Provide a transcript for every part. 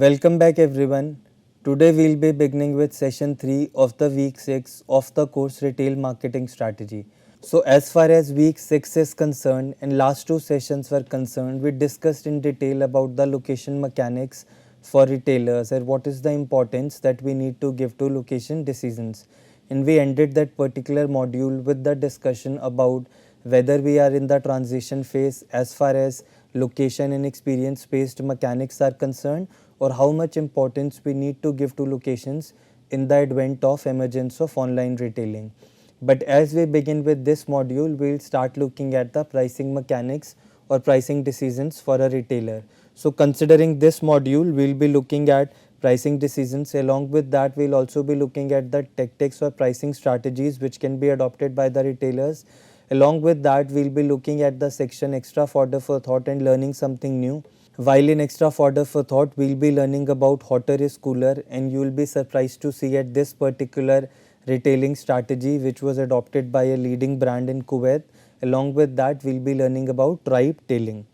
Welcome back everyone. Today we'll be beginning with session 3 of the week 6 of the course Retail Marketing Strategy. So as far as week 6 is concerned and last two sessions were concerned, we discussed in detail about the location mechanics for retailers and what is the importance that we need to give to location decisions. And we ended that particular module with the discussion about whether we are in the transition phase as far as location and experience based mechanics are concerned, or how much importance we need to give to locations in the advent of emergence of online retailing. But as we begin with this module, we'll start looking at the pricing mechanics or pricing decisions for a retailer. So considering this module, we'll be looking at pricing decisions. Along with that, we'll also be looking at the tactics or pricing strategies which can be adopted by the retailers. Along with that, we'll be looking at the section extra fodder for thought and learning something new. While in extra fodder for thought, we'll be learning about hotter is cooler, and you will be surprised to see at this particular retailing strategy which was adopted by a leading brand in Kuwait. Along with that, we'll be learning about tribe tailing.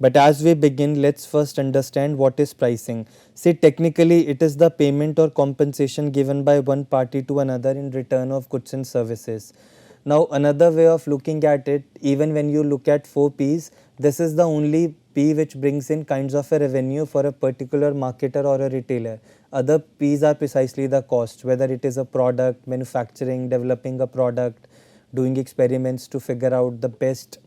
But as we begin, let's first understand what is pricing. See, technically it is the payment or compensation given by one party to another in return of goods and services. Now another way of looking at it, even when you look at 4 P's, this is the only P which brings in kinds of a revenue for a particular marketer or a retailer. Other P's are precisely the cost, whether it is a product, manufacturing, developing a product, doing experiments to figure out the best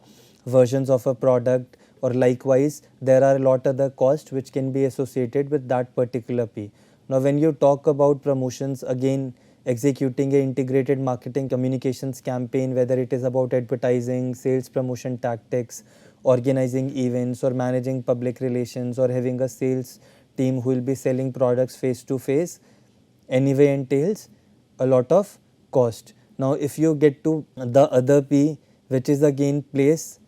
versions of a product, or likewise there are a lot other costs which can be associated with that particular P. Now when you talk about promotions, again executing an integrated marketing communications campaign, whether it is about advertising, sales promotion tactics, organizing events, or managing public relations, or having a sales team who will be selling products face to face, anyway entails a lot of cost. Now if you get to the other P, which is again place,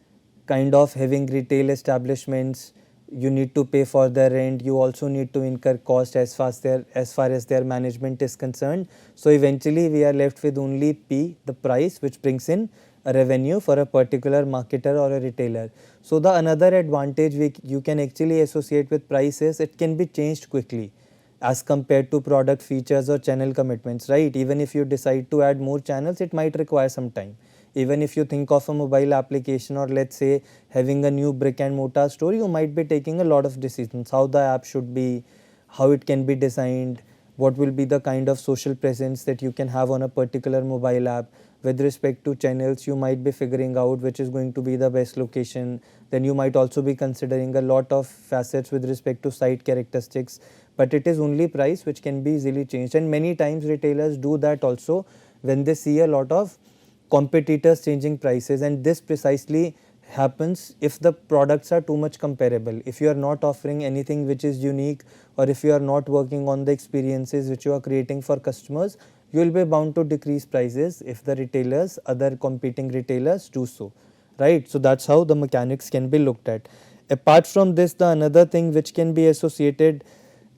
kind of having retail establishments, you need to pay for their rent, you also need to incur cost as far as their management is concerned. So eventually we are left with only P, the price, which brings in a revenue for a particular marketer or a retailer. So the another advantage you can actually associate with price is it can be changed quickly as compared to product features or channel commitments, right? Even if you decide to add more channels, it might require some time. Even if you think of a mobile application, or let's say having a new brick and mortar store, you might be taking a lot of decisions, how the app should be, how it can be designed, what will be the kind of social presence that you can have on a particular mobile app. With respect to channels, you might be figuring out which is going to be the best location. Then you might also be considering a lot of facets with respect to site characteristics, but it is only price which can be easily changed. And many times retailers do that also when they see a lot of competitors changing prices, and this precisely happens if the products are too much comparable. If you are not offering anything which is unique, or if you are not working on the experiences which you are creating for customers, you will be bound to decrease prices if the retailers, other competing retailers do so, right? So that's how the mechanics can be looked at. Apart from this, the another thing which can be associated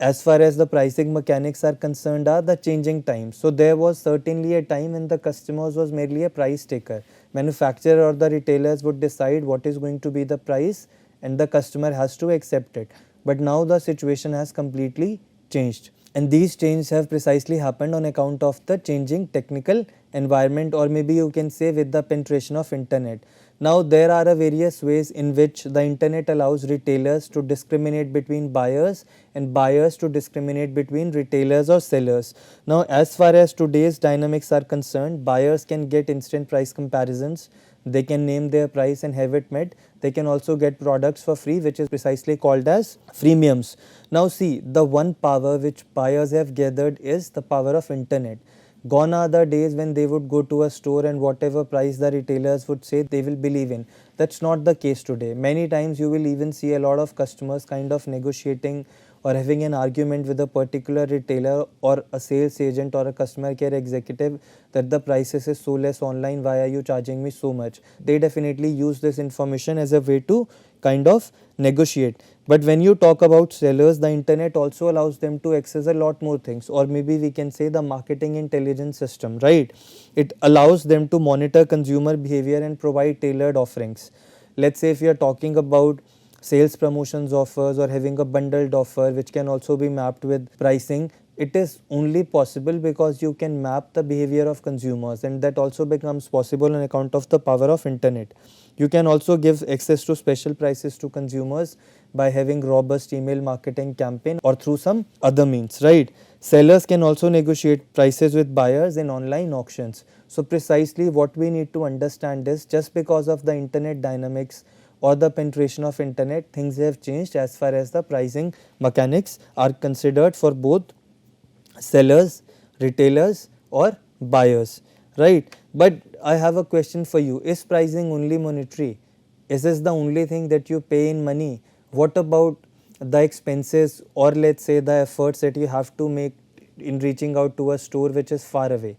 as far as the pricing mechanics are concerned are the changing times. So there was certainly a time when the customers was merely a price taker. Manufacturer or the retailers would decide what is going to be the price and the customer has to accept it. But now the situation has completely changed, and these changes have precisely happened on account of the changing technical environment, or maybe you can say with the penetration of internet. Now there are various ways in which the internet allows retailers to discriminate between buyers and buyers to discriminate between retailers or sellers. Now as far as today's dynamics are concerned, buyers can get instant price comparisons, they can name their price and have it met. They can also get products for free, which is precisely called as freemiums. Now see, the one power which buyers have gathered is the power of internet. Gone are the days when they would go to a store and whatever price the retailers would say they will believe in. That's not the case today. Many times you will even see a lot of customers kind of negotiating or having an argument with a particular retailer or a sales agent or a customer care executive that the prices is so less online, why are you charging me so much? They definitely use this information as a way to kind of negotiate. But when you talk about sellers, the internet also allows them to access a lot more things, or maybe we can say the marketing intelligence system, right? It allows them to monitor consumer behavior and provide tailored offerings. Let's say if you are talking about sales promotions offers or having a bundled offer which can also be mapped with pricing. It is only possible because you can map the behavior of consumers, and that also becomes possible on account of the power of internet. You can also give access to special prices to consumers by having robust email marketing campaign or through some other means, right? Sellers can also negotiate prices with buyers in online auctions. So precisely what we need to understand is, just because of the internet dynamics or the penetration of internet, things have changed as far as the pricing mechanics are considered for both sellers, retailers or buyers, right? But I have a question for you. Is pricing only monetary? Is this the only thing that you pay in money? What about the expenses, or let's say the efforts that you have to make in reaching out to a store which is far away?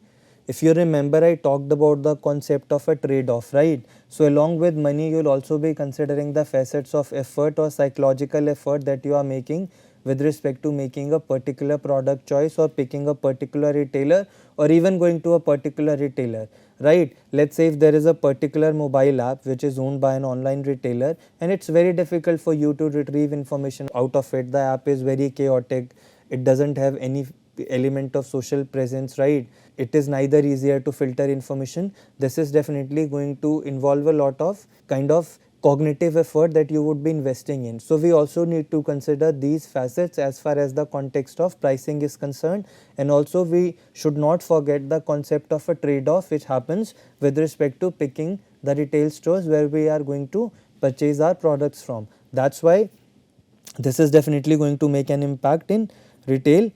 If you remember, I talked about the concept of a trade-off, right? So along with money, you'll also be considering the facets of effort or psychological effort that you are making with respect to making a particular product choice or picking a particular retailer or even going to a particular retailer, right? Let's say if there is a particular mobile app which is owned by an online retailer and it's very difficult for you to retrieve information out of it. The app is very chaotic, it doesn't have any element of social presence, right? It is neither easier to filter information. This is definitely going to involve a lot of kind of cognitive effort that you would be investing in. So we also need to consider these facets as far as the context of pricing is concerned, and also we should not forget the concept of a trade-off which happens with respect to picking the retail stores where we are going to purchase our products from. That's why this is definitely going to make an impact in retail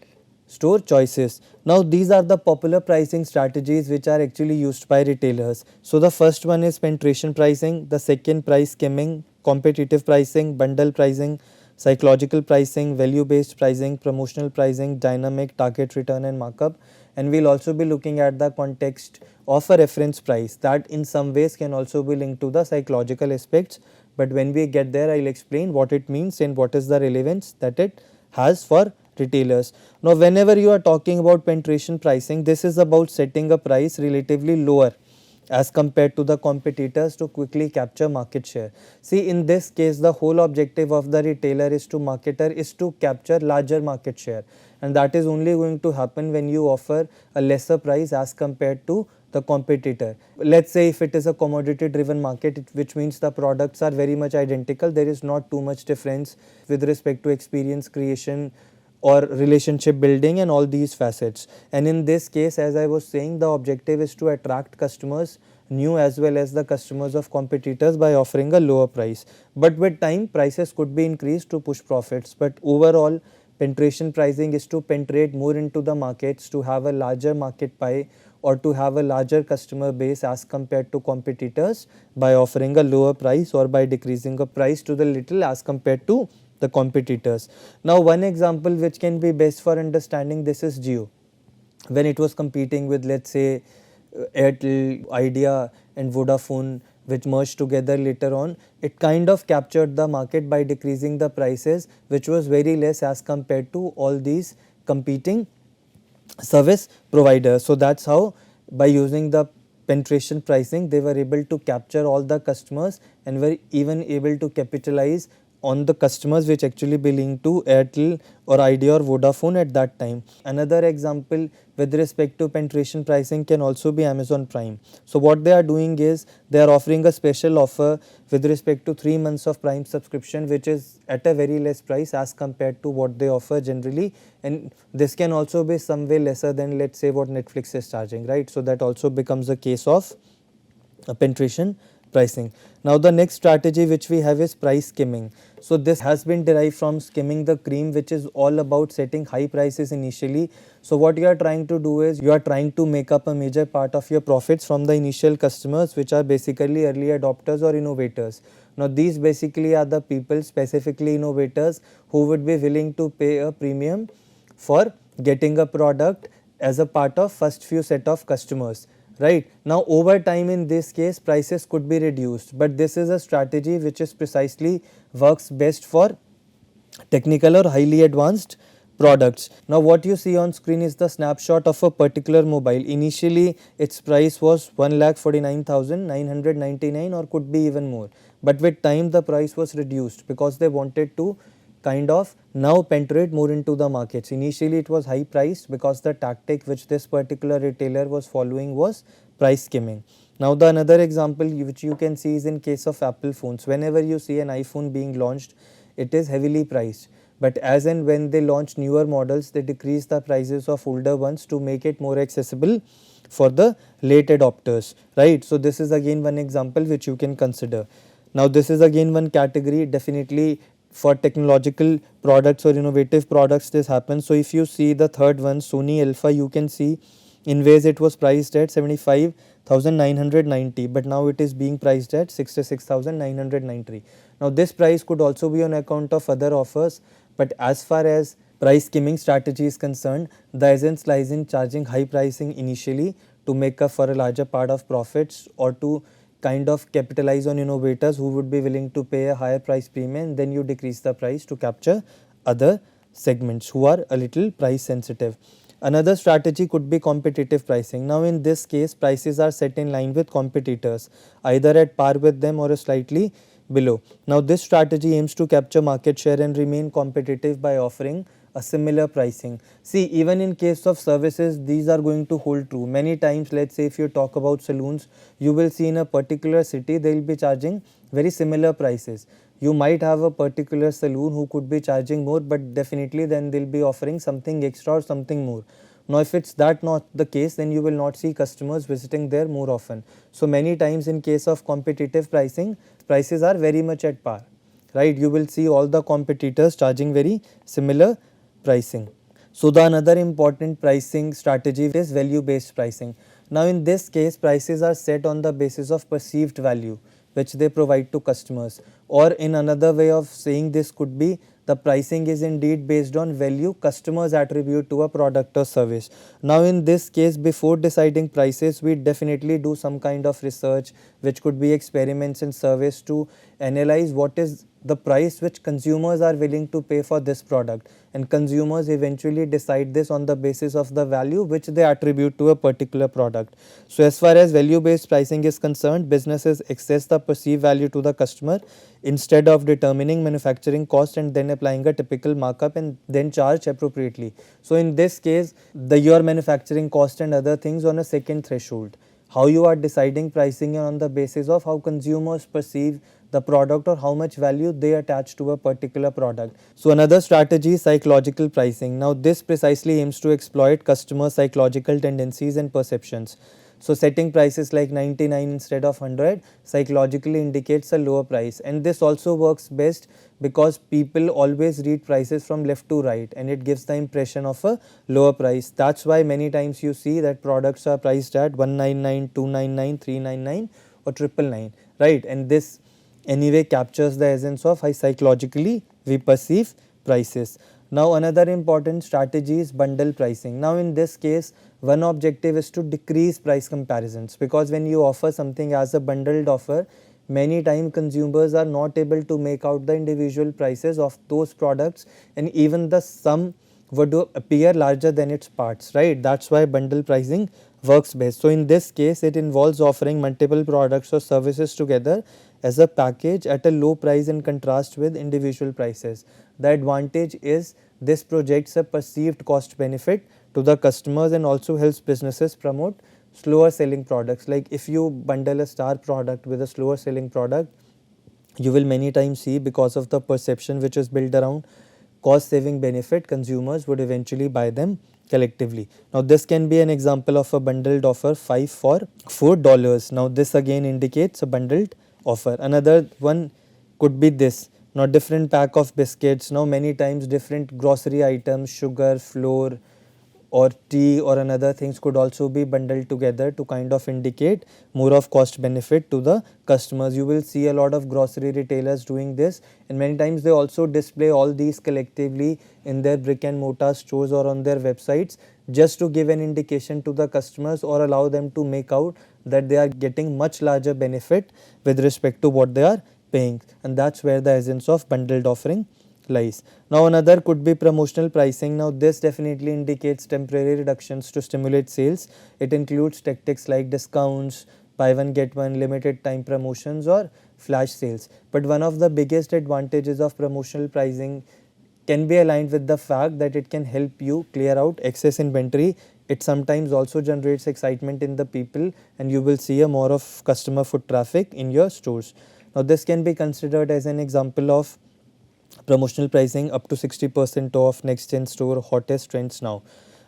store choices. Now these are the popular pricing strategies which are actually used by retailers. So the first one is penetration pricing, the second price skimming, competitive pricing, bundle pricing, psychological pricing, value based pricing, promotional pricing, dynamic, target return and markup. And we'll also be looking at the context of a reference price that in some ways can also be linked to the psychological aspects. But when we get there, I'll explain what it means and what is the relevance that it has for retailers. Now whenever you are talking about penetration pricing, this is about setting a price relatively lower as compared to the competitors to quickly capture market share. See, in this case the whole objective of the retailer is to capture larger market share, and that is only going to happen when you offer a lesser price as compared to the competitor. Let's say if it is a commodity driven market, which means the products are very much identical, there is not too much difference with respect to experience creation or relationship building and all these facets. And in this case, as I was saying, the objective is to attract customers, new as well as the customers of competitors, by offering a lower price. But with time, prices could be increased to push profits. But overall, penetration pricing is to penetrate more into the markets, to have a larger market pie or to have a larger customer base as compared to competitors by offering a lower price or by decreasing a price to the little as compared to the competitors. Now one example which can be best for understanding this is Jio. When it was competing with, let's say, Airtel, Idea and Vodafone, which merged together later on, it kind of captured the market by decreasing the prices, which was very less as compared to all these competing service providers. So that's how, by using the penetration pricing, they were able to capture all the customers and were even able to capitalize on the customers which actually belong to Airtel or Idea or Vodafone at that time. Another example with respect to penetration pricing can also be Amazon Prime. So what they are doing is they are offering a special offer with respect to 3 months of Prime subscription, which is at a very less price as compared to what they offer generally, and this can also be some way lesser than, let's say, what Netflix is charging, right? So that also becomes a case of penetration pricing. Now the next strategy which we have is price skimming. So this has been derived from skimming the cream, which is all about setting high prices initially. So what you are trying to do is you are trying to make up a major part of your profits from the initial customers, which are basically early adopters or innovators. Now these basically are the people, specifically innovators, who would be willing to pay a premium for getting a product as a part of first few set of customers. Right. Now over time, in this case, prices could be reduced, but this is a strategy which is precisely works best for technical or highly advanced products. Now what you see on screen is the snapshot of a particular mobile. Initially its price was 1,49,999 or could be even more, but with time the price was reduced because they wanted to kind of now penetrate more into the markets. Initially it was high priced because the tactic which this particular retailer was following was price skimming. Now the another example which you can see is in case of Apple phones. Whenever you see an iPhone being launched, it is heavily priced, but as and when they launch newer models, they decrease the prices of older ones to make it more accessible for the late adopters, right? So this is again one example which you can consider. Now this is again one category, definitely for technological products or innovative products this happens. So if you see the third one, Sony Alpha, you can see in ways it was priced at 75,990, but now it is being priced at 66,990. Now this price could also be on account of other offers, but as far as price skimming strategy is concerned, the essence lies in charging high pricing initially to make up for a larger part of profits, or to kind of capitalize on innovators who would be willing to pay a higher price premium. Then you decrease the price to capture other segments who are a little price sensitive. Another strategy could be competitive pricing. Now in this case, prices are set in line with competitors, either at par with them or slightly below. Now this strategy aims to capture market share and remain competitive by offering a similar pricing. See, even in case of services, these are going to hold true. Many times, let's say if you talk about saloons, you will see in a particular city they will be charging very similar prices. You might have a particular saloon who could be charging more, but definitely then they'll be offering something extra or something more. Now if it's that not the case, then you will not see customers visiting there more often. So many times in case of competitive pricing, prices are very much at par, right? You will see all the competitors charging very similar pricing. So the another important pricing strategy is value based pricing. Now in this case, prices are set on the basis of perceived value which they provide to customers, or in another way of saying this could be the pricing is indeed based on value customers attribute to a product or service. Now in this case, before deciding prices, we definitely do some kind of research, which could be experiments in service, to analyze what is the price which consumers are willing to pay for this product, and consumers eventually decide this on the basis of the value which they attribute to a particular product. So as far as value based pricing is concerned, businesses access the perceived value to the customer instead of determining manufacturing cost and then applying a typical markup and then charge appropriately. So in this case, your manufacturing cost and other things on a second threshold. How you are deciding pricing on the basis of how consumers perceive the product or how much value they attach to a particular product. So another strategy is psychological pricing. Now this precisely aims to exploit customer psychological tendencies and perceptions. So setting prices like 99 instead of 100 psychologically indicates a lower price, and this also works best because people always read prices from left to right and it gives the impression of a lower price. That's why many times you see that products are priced at 199, 299, 399 or 999, right? And this anyway captures the essence of how psychologically we perceive prices. Now another important strategy is bundle pricing. Now in this case, one objective is to decrease price comparisons, because when you offer something as a bundled offer, many times consumers are not able to make out the individual prices of those products, and even the sum would appear larger than its parts, right? That's why bundle pricing works best. So in this case, it involves offering multiple products or services together as a package at a low price in contrast with individual prices. The advantage is this projects a perceived cost benefit to the customers and also helps businesses promote slower selling products. Like if you bundle a star product with a slower selling product, you will many times see, because of the perception which is built around cost saving benefit, consumers would eventually buy them collectively. Now this can be an example of a bundled offer, 5 for $4. Now this again indicates a bundled offer. Another one could be this. Now different pack of biscuits. Now many times different grocery items, sugar, flour or tea or another things could also be bundled together to kind of indicate more of cost benefit to the customers. You will see a lot of grocery retailers doing this, and many times they also display all these collectively in their brick and mortar stores or on their websites, just to give an indication to the customers or allow them to make out that they are getting much larger benefit with respect to what they are paying, and that's where the essence of bundled offering lies. Now another could be promotional pricing. Now this definitely indicates temporary reductions to stimulate sales. It includes tactics like discounts, buy one get one, limited time promotions or flash sales. But one of the biggest advantages of promotional pricing can be aligned with the fact that it can help you clear out excess inventory. It sometimes also generates excitement in the people, and you will see a more of customer foot traffic in your stores. Now this can be considered as an example of promotional pricing, up to 60% off next gen store hottest trends now.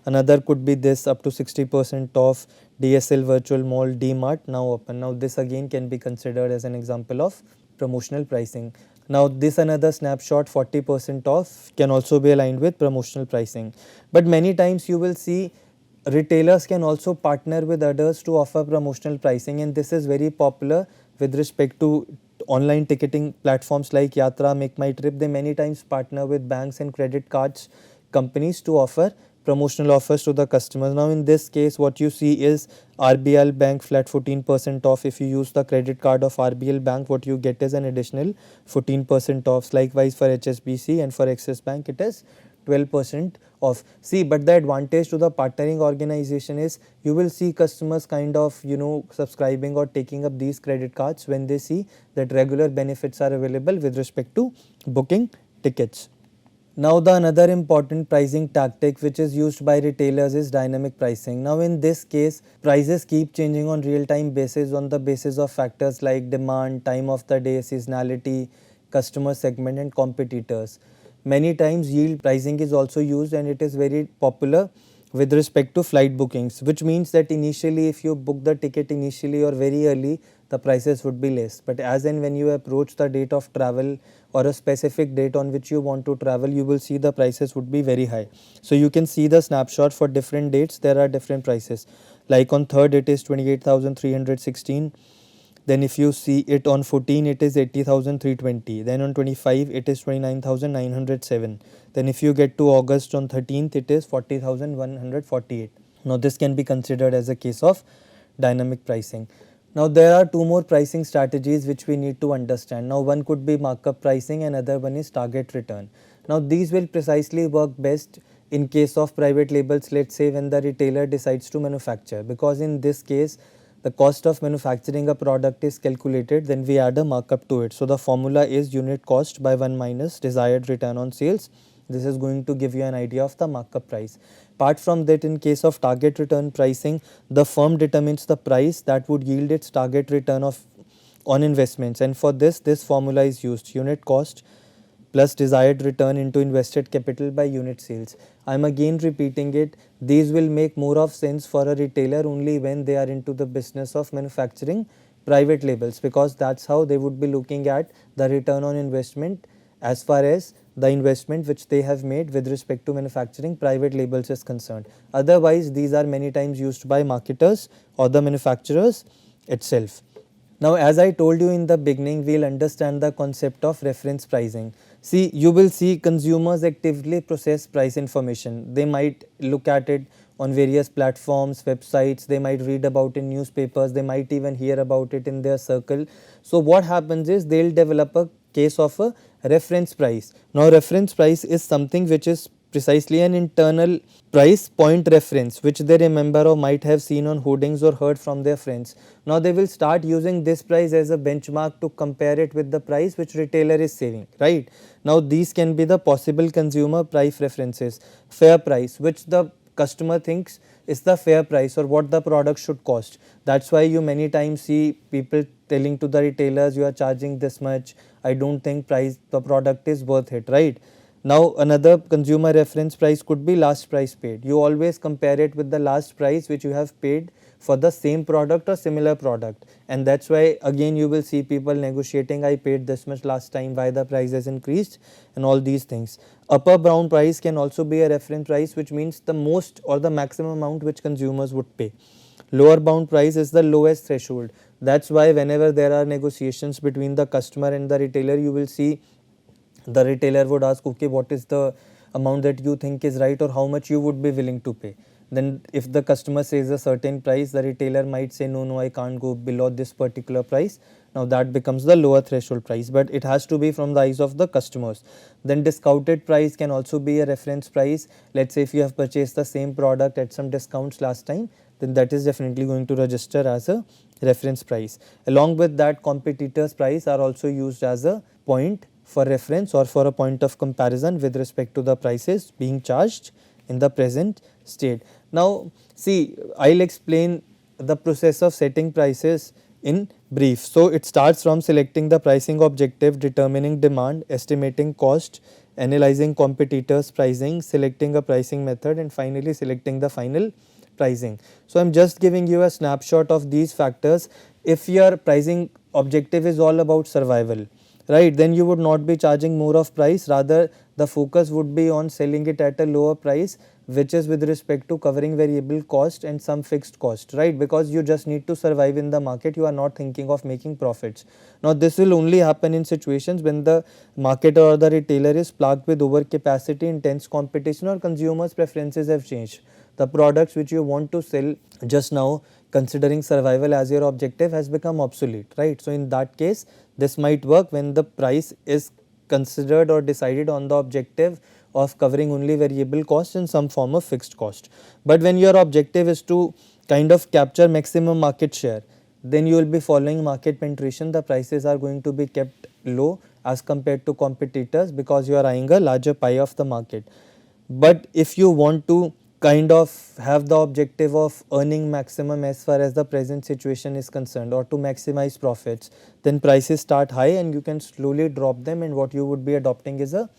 Another could be this, up to 60% off DSL virtual mall DMart now open. Now this again can be considered as an example of promotional pricing. Now this another snapshot, 40% off, can also be aligned with promotional pricing. But many times you will see retailers can also partner with others to offer promotional pricing, and this is very popular with respect to online ticketing platforms like Yatra, Make My Trip. They many times partner with banks and credit cards companies to offer promotional offers to the customers. Now in this case what you see is RBL Bank flat 14% off. If you use the credit card of RBL Bank, what you get is an additional 14% off. Likewise for HSBC and for Axis Bank it is 12% off. See, but the advantage to the partnering organization is you will see customers kind of subscribing or taking up these credit cards when they see that regular benefits are available with respect to booking tickets. Now the another important pricing tactic which is used by retailers is dynamic pricing. Now in this case prices keep changing on real time basis on the basis of factors like demand, time of the day, seasonality, customer segment and competitors. Many times yield pricing is also used, and it is very popular with respect to flight bookings, which means that initially if you book the ticket initially or very early, the prices would be less. But as and when you approach the date of travel or a specific date on which you want to travel, you will see the prices would be very high. So you can see the snapshot for different dates, there are different prices. Like on 3rd it is 28,316. Then if you see it on 14 it is 80,320. Then on 25 it is 29,907. Then if you get to August on 13th it is 40,148. Now this can be considered as a case of dynamic pricing. Now there are two more pricing strategies which we need to understand. Now one could be markup pricing and other one is target return. Now these will precisely work best in case of private labels, let's say when the retailer decides to manufacture, because in this case the cost of manufacturing a product is calculated, then we add a markup to it. So the formula is unit cost by 1 minus desired return on sales. This is going to give you an idea of the markup price. Apart from that, in case of target return pricing, the firm determines the price that would yield its target return on investments, and for this formula is used: unit cost plus desired return into invested capital by unit sales. I am again repeating it, these will make more of sense for a retailer only when they are into the business of manufacturing private labels, because that's how they would be looking at the return on investment as far as the investment which they have made with respect to manufacturing private labels is concerned. Otherwise these are many times used by marketers or the manufacturers itself. Now as I told you in the beginning, we'll understand the concept of reference pricing. See, you will see consumers actively process price information. They might look at it on various platforms, websites, they might read about in newspapers, they might even hear about it in their circle. So what happens is they'll develop a case of a reference price. Now reference price is something which is precisely an internal price point reference which they remember or might have seen on hoardings or heard from their friends. Now they will start using this price as a benchmark to compare it with the price which retailer is saving, right? Now these can be the possible consumer price references. Fair price, which the customer thinks is the fair price or what the product should cost. That's why you many times see people telling to the retailers, you are charging this much, I don't think the product is worth it, right? Now another consumer reference price could be last price paid. You always compare it with the last price which you have paid for the same product or similar product, and that's why again you will see people negotiating, I paid this much last time, why the price has increased, and all these things. Upper bound price can also be a reference price, which means the most or the maximum amount which consumers would pay. Lower bound price is the lowest threshold. That's why whenever there are negotiations between the customer and the retailer, you will see the retailer would ask, okay, what is the amount that you think is right or how much you would be willing to pay. Then if the customer says a certain price, the retailer might say, no, I can't go below this particular price. Now that becomes the lower threshold price, but it has to be from the eyes of the customers. Then discounted price can also be a reference price. Let's say if you have purchased the same product at some discounts last time, then that is definitely going to register as a reference price. Along with that, competitors' price are also used as a point for reference or for a point of comparison with respect to the prices being charged in the present state. Now see, I'll explain the process of setting prices in brief. So it starts from selecting the pricing objective, determining demand, estimating cost, analyzing competitors' pricing, selecting a pricing method, and finally selecting the final pricing. So I'm just giving you a snapshot of these factors. If your pricing objective is all about survival, right, then you would not be charging more of price, rather the focus would be on selling it at a lower price, which is with respect to covering variable cost and some fixed cost, right, because you just need to survive in the market, you are not thinking of making profits. Now this will only happen in situations when the market or the retailer is plagued with overcapacity, intense competition, or consumers' preferences have changed. The products which you want to sell just now, considering survival as your objective, has become obsolete, right. So in that case, this might work when the price is considered or decided on the objective of covering only variable cost and some form of fixed cost. But when your objective is to kind of capture maximum market share, then you will be following market penetration. The prices are going to be kept low as compared to competitors because you are eyeing a larger pie of the market. But if you want to kind of have the objective of earning maximum as far as the present situation is concerned, or to maximize profits, then prices start high and you can slowly drop them, and what you would be adopting is a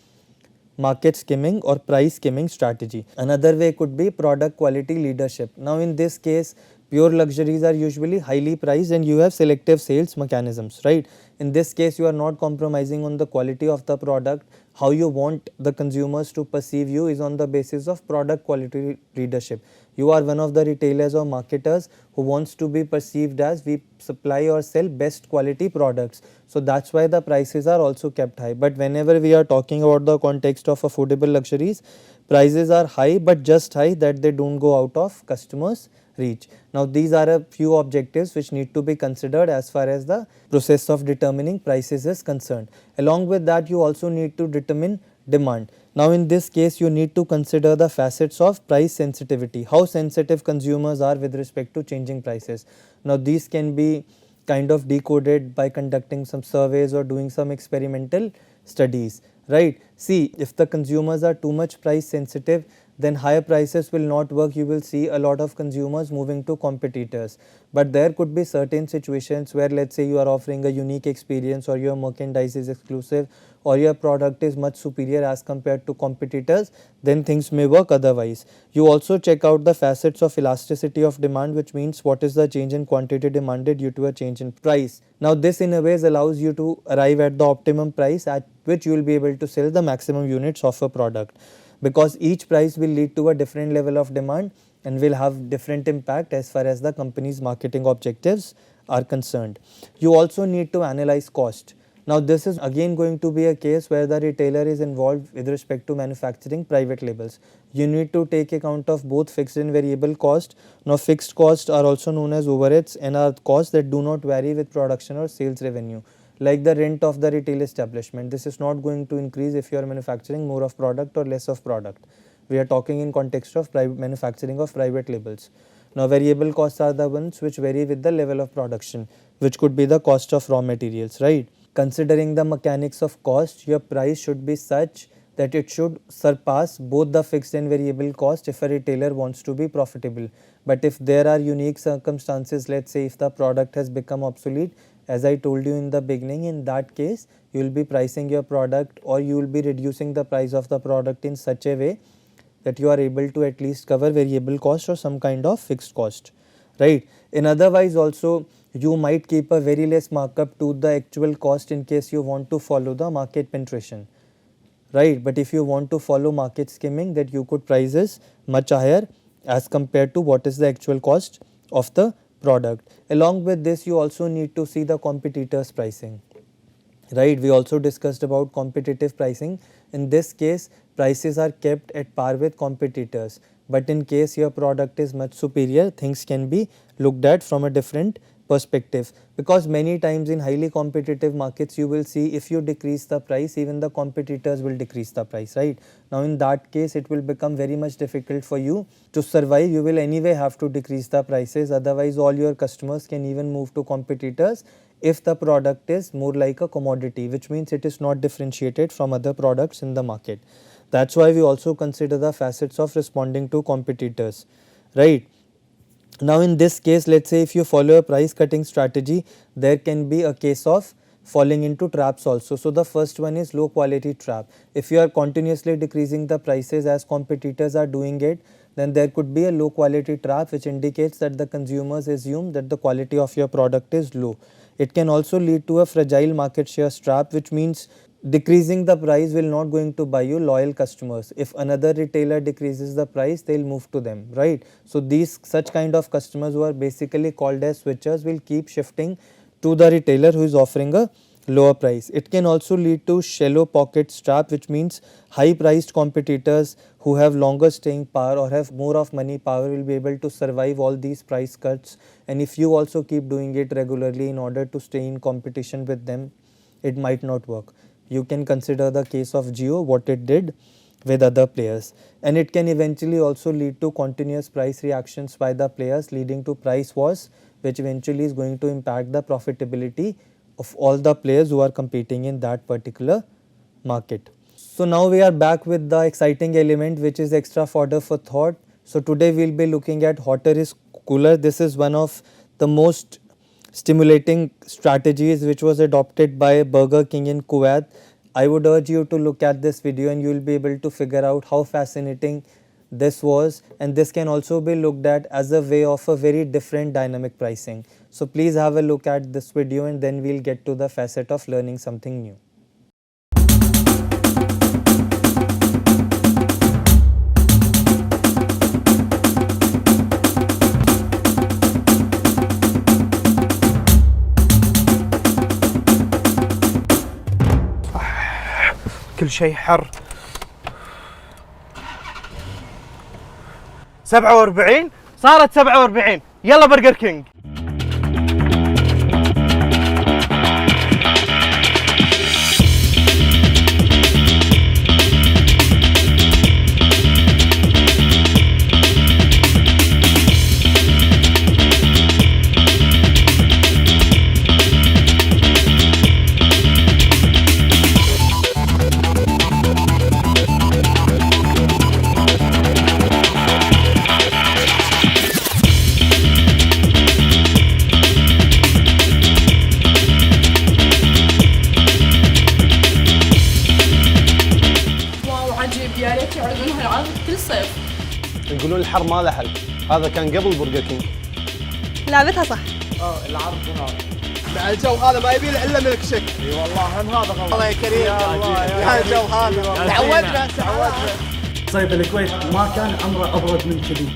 market skimming or price skimming strategy. Another way could be product quality leadership. Now in this case, pure luxuries are usually highly priced and you have selective sales mechanisms, right. In this case, you are not compromising on the quality of the product. How you want the consumers to perceive you is on the basis of product quality leadership. You are one of the retailers or marketers who wants to be perceived as we supply or sell best quality products. So that's why the prices are also kept high. But whenever we are talking about the context of affordable luxuries, prices are high, but just high that they don't go out of customers' reach. Now these are a few objectives which need to be considered as far as the process of determining prices is concerned. Along with that, you also need to determine demand. Now in this case, you need to consider the facets of price sensitivity, how sensitive consumers are with respect to changing prices. Now these can be kind of decoded by conducting some surveys or doing some experimental studies, right. See, if the consumers are too much price sensitive, then higher prices will not work. You will see a lot of consumers moving to competitors. But there could be certain situations where, let's say, you are offering a unique experience, or your merchandise is exclusive, or your product is much superior as compared to competitors, then things may work otherwise. You also check out the facets of elasticity of demand, which means what is the change in quantity demanded due to a change in price. Now this in a ways allows you to arrive at the optimum price at which you will be able to sell the maximum units of a product, because each price will lead to a different level of demand and will have different impact as far as the company's marketing objectives are concerned. You also need to analyze cost. Now this is again going to be a case where the retailer is involved with respect to manufacturing private labels. You need to take account of both fixed and variable cost. Now fixed costs are also known as overheads and are costs that do not vary with production or sales revenue, like the rent of the retail establishment. This is not going to increase if you are manufacturing more of product or less of product. We are talking in context of private manufacturing of private labels. Now variable costs are the ones which vary with the level of production, which could be the cost of raw materials, right. Considering the mechanics of cost, your price should be such that it should surpass both the fixed and variable cost if a retailer wants to be profitable. But if there are unique circumstances, let's say if the product has become obsolete, as I told you in the beginning, in that case you will be pricing your product, or you will be reducing the price of the product in such a way that you are able to at least cover variable cost or some kind of fixed cost, right. In otherwise also, you might keep a very less markup to the actual cost in case you want to follow the market penetration, right. But if you want to follow market skimming, that you could prices much higher as compared to what is the actual cost of the product. Along with this, you also need to see the competitors' pricing, right. We also discussed about competitive pricing. In this case, prices are kept at par with competitors, but in case your product is much superior, things can be looked at from a different perspective, because many times in highly competitive markets you will see if you decrease the price, even the competitors will decrease the price, right? Now in that case it will become very much difficult for you to survive. You will anyway have to decrease the prices, otherwise all your customers can even move to competitors if the product is more like a commodity, which means it is not differentiated from other products in the market. That's why we also consider the facets of responding to competitors, right? Now in this case, let's say if you follow a price cutting strategy, there can be a case of falling into traps also. So the first one is low quality trap. If you are continuously decreasing the prices as competitors are doing it, then there could be a low quality trap which indicates that the consumers assume that the quality of your product is low. It can also lead to a fragile market share trap, which means decreasing the price will not going to buy you loyal customers. If another retailer decreases the price, they'll move to them, right? So these such kind of customers who are basically called as switchers will keep shifting to the retailer who is offering a lower price. It can also lead to shallow pocket trap, which means high priced competitors who have longer staying power or have more of money power will be able to survive all these price cuts, and if you also keep doing it regularly in order to stay in competition with them, it might not work. You can consider the case of Jio, what it did with other players, and it can eventually also lead to continuous price reactions by the players, leading to price wars, which eventually is going to impact the profitability of all the players who are competing in that particular market. So now we are back with the exciting element, which is extra fodder for thought. So today we will be looking at hotter is cooler. This is one of the most stimulating strategies which was adopted by Burger King in Kuwait. I would urge you to look at this video and you will be able to figure out how fascinating this was, and this can also be looked at as a way of a very different dynamic pricing. So please have a look at this video and then we'll get to the facet of learning something new. كل شيء حر. 47 صارت 47. يلا برجر كينج. يا ريت يعرضونها العرض كل صيف. يقولون الحر ما له حل، هذا كان قبل برجر كينج. لعبتها صح. العرض هذا مع الجو هذا ما يبي له الا ملك شك. اي والله هم هذا غلط. الله يا كريم يا الجو هذا تعودنا. صيف الكويت ما كان عمره ابرد من كذي.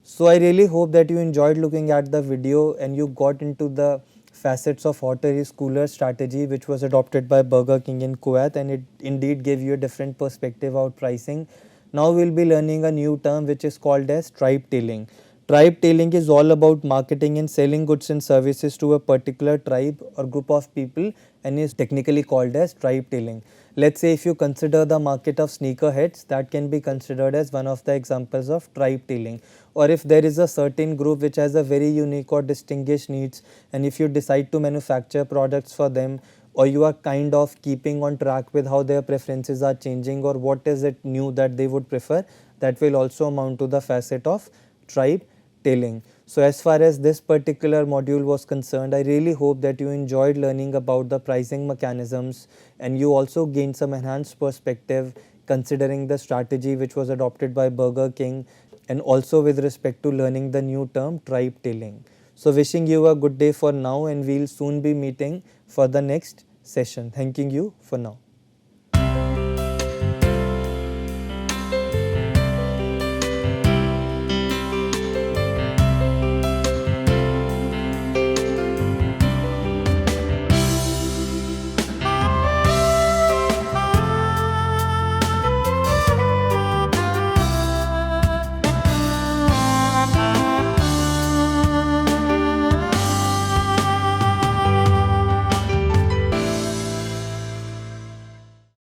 So I really hope that you enjoyed looking at the video and you got into the facets of hotter is cooler strategy which was adopted by Burger King in Kuwait, and it indeed gave you a different perspective about pricing. Now we'll be learning a new term which is called as tribe tailing. Tribe tailing is all about marketing and selling goods and services to a particular tribe or group of people and is technically called as tribe tailing. Let's say if you consider the market of sneakerheads, that can be considered as one of the examples of tribe tailing. Or if there is a certain group which has a very unique or distinguished needs, and if you decide to manufacture products for them, or you are kind of keeping on track with how their preferences are changing or what is it new that they would prefer, that will also amount to the facet of tribe tailing. So as far as this particular module was concerned, I really hope that you enjoyed learning about the pricing mechanisms and you also gained some enhanced perspective considering the strategy which was adopted by Burger King, and also with respect to learning the new term tribe tailing. So wishing you a good day for now, and we'll soon be meeting for the next session. Thanking you for now.